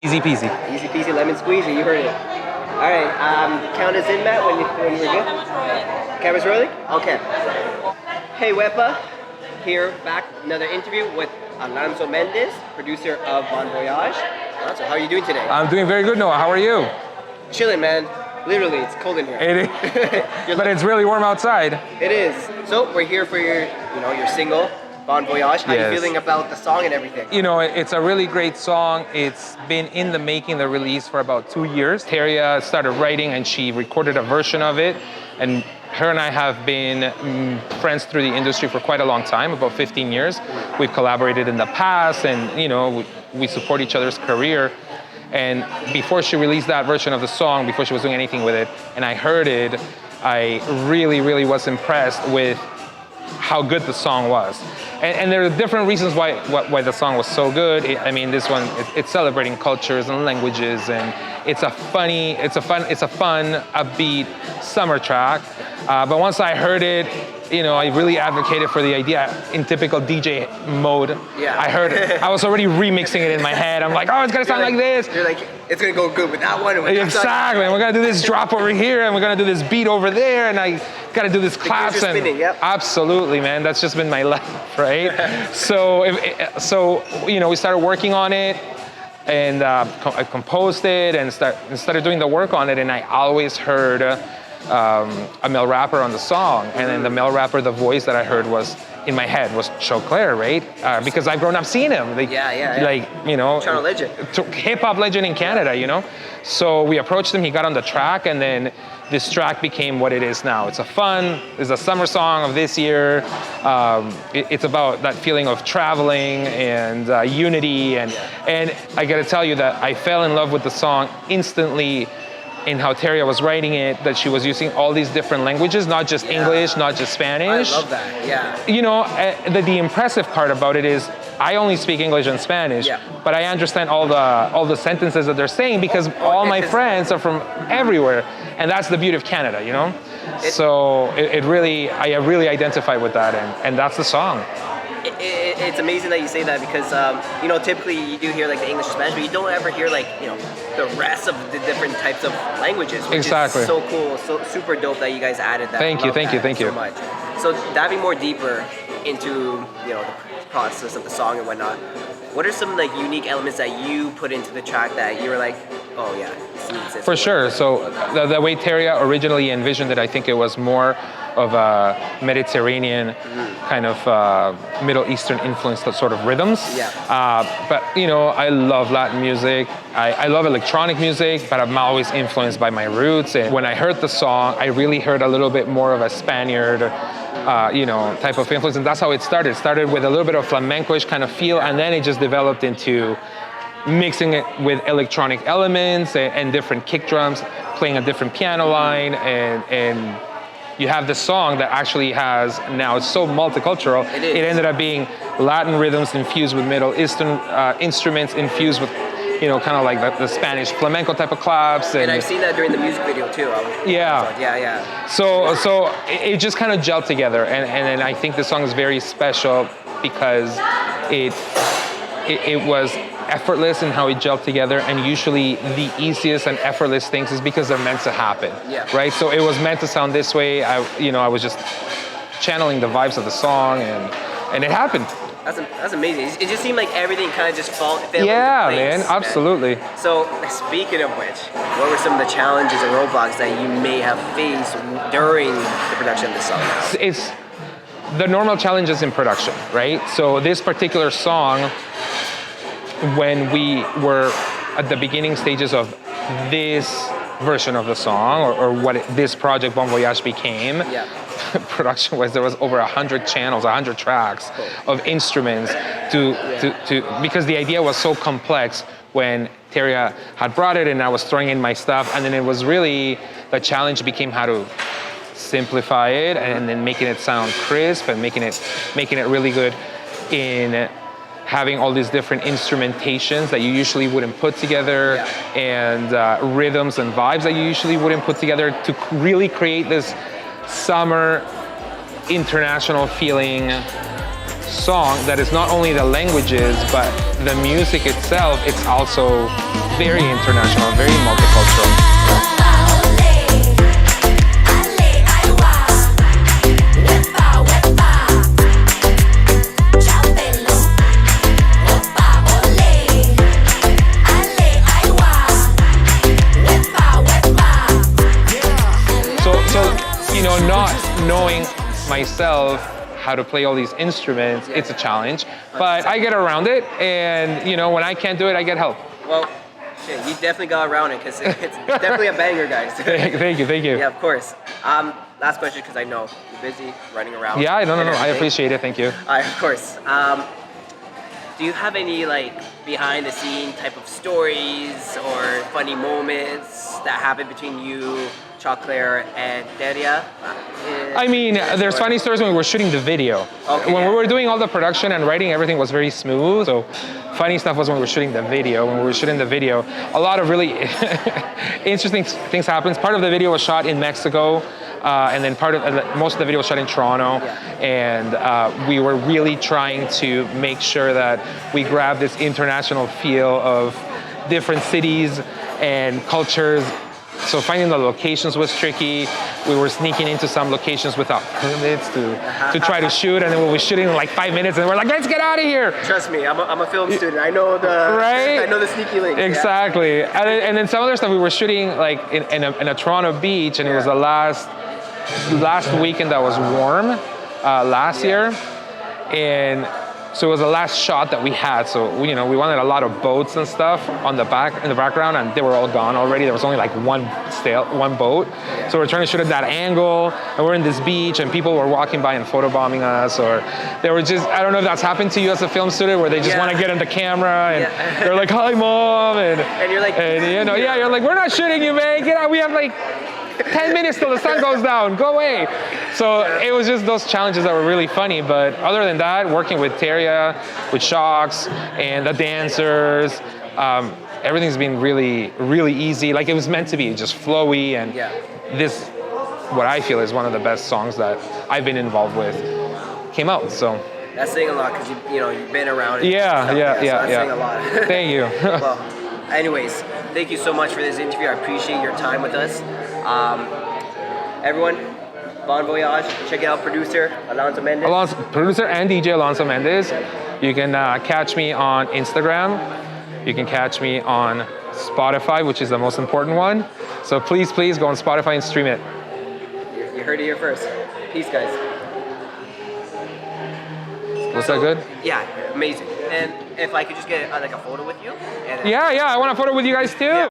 Easy peasy. Easy peasy lemon squeezy, you heard it. All right, count us in, Matt, when we're good. Camera's rolling? Okay. Hey, Wepa. Here, back, another interview with Alonso Mendes, producer of Voyage. Alonso, how are you doing today? I'm doing very good, Noah. How are you? Chilling, man. Literally, it's cold in here. It is, but it's really warm outside. It is. So we're here for your single, Bon Voyage. How are you feeling about the song and everything? You know, it's a really great song. It's been in the making, the release, for about 2 years. Teria started writing and she recorded a version of it. And her and I have been friends through the industry for quite a long time, about 15 years. We've collaborated in the past and, you know, we support each other's career. And before she released that version of the song, before she was doing anything with it, and I heard it, I really, really was impressed with how good the song was. And there are different reasons why the song was so good. I mean, this one, it's celebrating cultures and languages, and it's a fun, upbeat summer track. But once I heard it, you know, I really advocated for the idea in typical DJ mode. Yeah. I was already remixing it in my head. I'm like, oh, it's gonna sound like this. You're like, it's gonna go good with that one. Exactly, and we're gonna do this drop over here, and we're gonna do this beat over there, and I gotta do this claps. And spinning, yep. Absolutely, man, that's just been my life, right? So you know, we started working on it, and I composed it, and started doing the work on it, and I always heard a male rapper on the song, and then the male rapper, the voice that I heard was in my head was Choclair, right? Because I've grown up seeing him. Like, like, you know, Toronto legend, hip hop legend in Canada, you know. So we approached him. He got on the track, and then this track became what it is now. It's a summer song of this year. It's about that feeling of traveling and unity, and I got to tell you that I fell in love with the song instantly. In how Teria was writing it, that she was using all these different languages, not just English, not just Spanish. I love that, yeah. You know, the impressive part about it is I only speak English and Spanish, but I understand all the sentences that they're saying because all my friends are from everywhere, and that's the beauty of Canada, you know? I really identify with that, and that's the song. It's amazing that you say that because you know, typically you do hear like the English or Spanish, but you don't ever hear like, you know, the rest of the different types of languages, which is so cool, so super dope that you guys added that. Thank you so much. So diving more deeper into, you know, the process of the song and whatnot, what are some like unique elements that you put into the track that you were like, oh yeah, this for sure. So the way Teria originally envisioned it, I think it was more of a Mediterranean kind of Middle Eastern influenced sort of rhythms. But you know, I love Latin music. I love electronic music, but I'm always influenced by my roots. And when I heard the song, I really heard a little bit more of a Spaniard, you know, type of influence. And that's how it started. It started with a little bit of flamenco-ish kind of feel, and then it just developed into mixing it with electronic elements and different kick drums, playing a different piano line, and you have this song that actually has, now it's so multicultural, it ended up being Latin rhythms infused with Middle Eastern instruments infused with, you know, kind of like the Spanish flamenco type of claps. And I've seen that during the music video too. So it just kind of gelled together, and I think the song is very special because it was effortless in how it gelled together, and usually the easiest and effortless things is because they're meant to happen, right? So it was meant to sound this way. I was just channeling the vibes of the song, and it happened. That's amazing. It just seemed like everything kind of just fell into place. Man, absolutely. So speaking of which, what were some of the challenges and roadblocks that you may have faced during the production of this song? It's the normal challenges in production, right? So this particular song, when we were at the beginning stages of this version of the song, or what this project Bon Voyage became, production-wise, there was over 100 channels, 100 tracks of instruments because the idea was so complex when Teria had brought it and I was throwing in my stuff, and then it was really, the challenge became how to simplify it and then making it sound crisp and making it really good in having all these different instrumentations that you usually wouldn't put together, and rhythms and vibes that you usually wouldn't put together to really create this summer international feeling song that is not only the languages, but the music itself, it's also very international, very multicultural. Not knowing myself how to play all these instruments, it's a challenge, but I get around it, and when I can't do it, I get help. Well, shit, you definitely got around it, because it's definitely a banger, guys. Thank you. Yeah, of course. Last question, because I know you're busy running around. Yeah, no, I appreciate it, thank you. Of course. Do you have any behind the scene type of stories or funny moments that happen between you, Choclair, and Deria? I mean, there's funny stories when we were shooting the video. Okay, when we were doing all the production and writing, everything was very smooth. So funny stuff was when we were shooting the video. When we were shooting the video, a lot of really interesting things happened. Part of the video was shot in Mexico. And then most of the video was shot in Toronto, and we were really trying to make sure that we grab this international feel of different cities and cultures. So finding the locations was tricky. We were sneaking into some locations without permits to try to shoot, and then we were shooting in like 5 minutes, and we're like, let's get out of here. Trust me, I'm a film student. I know I know the sneaky link. Exactly. Yeah. And then some other stuff we were shooting like in a Toronto beach, and it was the last weekend that was warm last year, and so it was the last shot that we had. So we wanted a lot of boats and stuff in the background, and they were all gone already. There was only like one boat. So we're trying to shoot at that angle, and we're in this beach, and people were walking by and photobombing us, or they were just, I don't know if that's happened to you as a film student, where they just want to get in the camera, and they're like, hi mom, and you're like, you're like, we're not shooting you, man, get out, we have like 10 minutes till the sun goes down, go away. So it was just those challenges that were really funny, but other than that, working with Teria, with Shocks, and the dancers, everything's been really, really easy. Like it was meant to be, just flowy, and this, what I feel is one of the best songs that I've been involved with, came out, so. That's saying a lot, because you've been around. Yeah. That's saying a lot. Thank you. Well, anyways, thank you so much for this interview. I appreciate your time with us. Everyone, Bon Voyage, check out producer Alonso Mendes. Producer and DJ Alonso Mendes. You can catch me on Instagram. You can catch me on Spotify, which is the most important one. So please go on Spotify and stream it. You heard it here first. Peace, guys. Was that good? Yeah, amazing. And if I could just get a photo with you. Yeah, I want a photo with you guys too. Yeah.